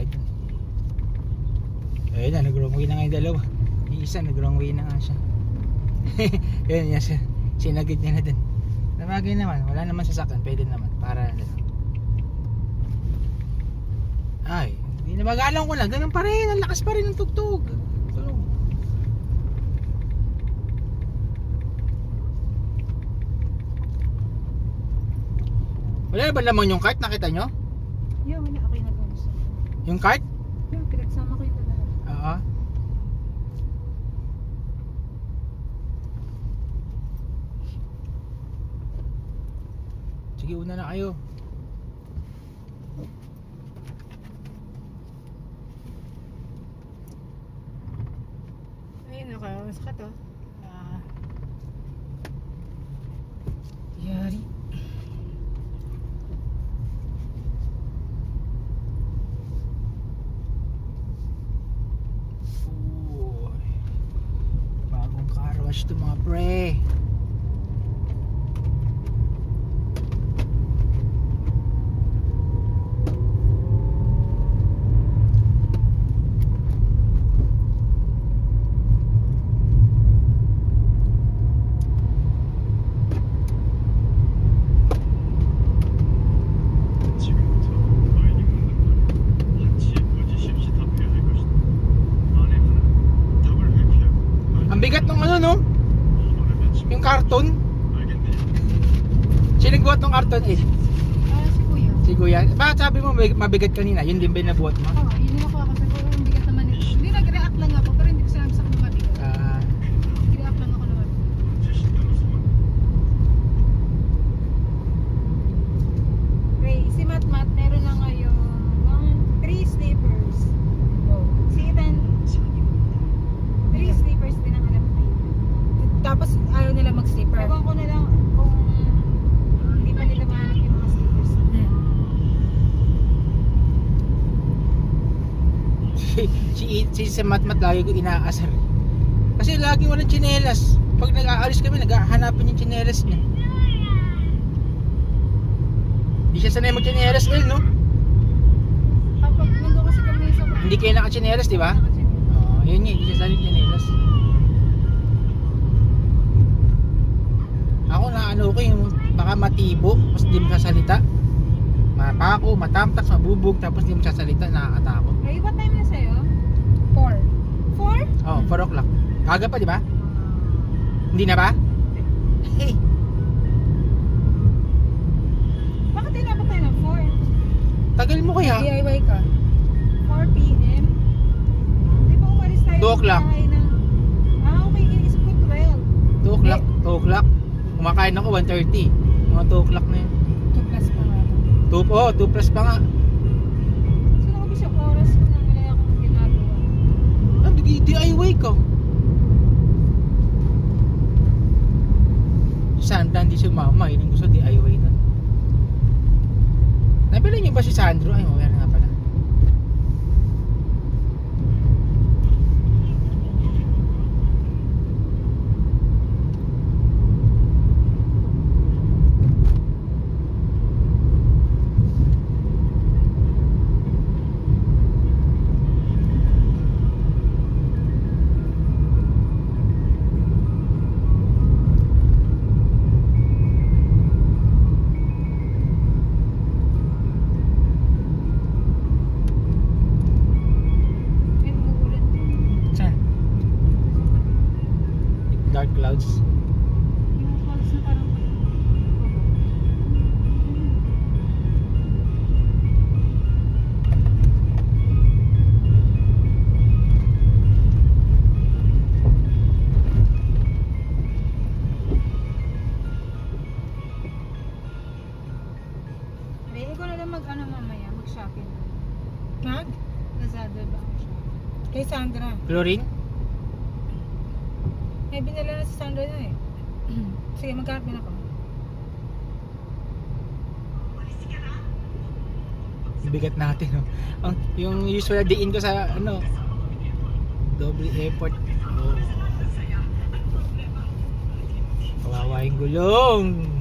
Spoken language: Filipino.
tayo dun. Ayun na, nag-wrong way na nga yung dalawa. Yung isa, nag-wrong way na nga siya. Ayun, yan, sinagit niya na dun. Nabagay naman, wala naman sasakyan, pwede naman. Para na lang. Ay, hindi na magalang ko lang. Ganun pa rin, ang lakas pa rin ng tugtog. Tulog. Wala na ba naman yung cart? Nakita nyo? Yeah, wala ako yung nag-gusto. Yung cart? Yeah, pinagsama ko yung dalawa. Oo. Sige, una na kayo. Ayun, nakawas ka to. Yari. Bagong car wash to mga pre. Ang bigat ng ano, no? Yung karton. Sino nagbuhat ng karton, eh? Si Kuya. Si Kuya. Bakit sabi mo mabigat kanina? Yun din ba yung nabuhat mo? Oo, yun yung ako kasi ang bigat naman ito. Hindi nag-react lang ako, pero hindi ko sinabi sa kanya mabigat. Nag-react lang ako naman. Ray, si Matmat meron na ngayon 3 sleepers. Oh. Si Ethan, 3 sleepers din ang alam ko. Tapos ayaw nila mag-sleeper. Ewan ko na lang kung hindi pa nila mahanap yung mga sleepers. Si Matmat lagi ko inaasar. Kasi lagi walang tsinelas. Pag nag-aalis kami, naghahanapin yung tsinelas niya. Hindi siya sanay mag-tsinelas, no? Kapag nandun kasi kami sa... Hindi kayo naka-tsinelas, di ba? Oo, yun nga, hindi siya sanay tsinelas. Ako na ano ko yung baka matibo, tapos di mo sasalita. Mapako, matamtak, mabubog, tapos di mo sasalita, nakakatakot. Ray, what time na sa'yo? 4. 4? Oh, 4 o'clock. Aga pa, di ba? Hindi na ba? Hey. Bakit inabot tayo ng 4? Tagal mo kaya? DIY ka. 4 p.m.? Di ba umalis tayo 2 o'clock. sa bahay ng... Okay, inisip ko 12. 2 o'clock, 2 o'clock. Kumakain ako 1:30. Mga 2 o'clock na yun. 2 plus pa nga. 2 plus pa nga. So nakabis yung oras ko nang wala akong ginagawa. DIY ko. Sandra hindi sumama, yun yung gusto DIY na. Nabili niyo ba si Sandro? Ay, meron nga pala. May umuulan. Saan? Dark clouds. Yung clouds na parang... Ray, ikaw na lang mag-ano mamaya, mag-shopping. Mag? Lazada ba ang shopping? Kay Sandra. Chlorine? May binala na si Sandra na eh. Sige, magkakat din ako. Bigat natin, no? Yung usual diin ko sa, double airport. Oh. Kawawa yung gulong.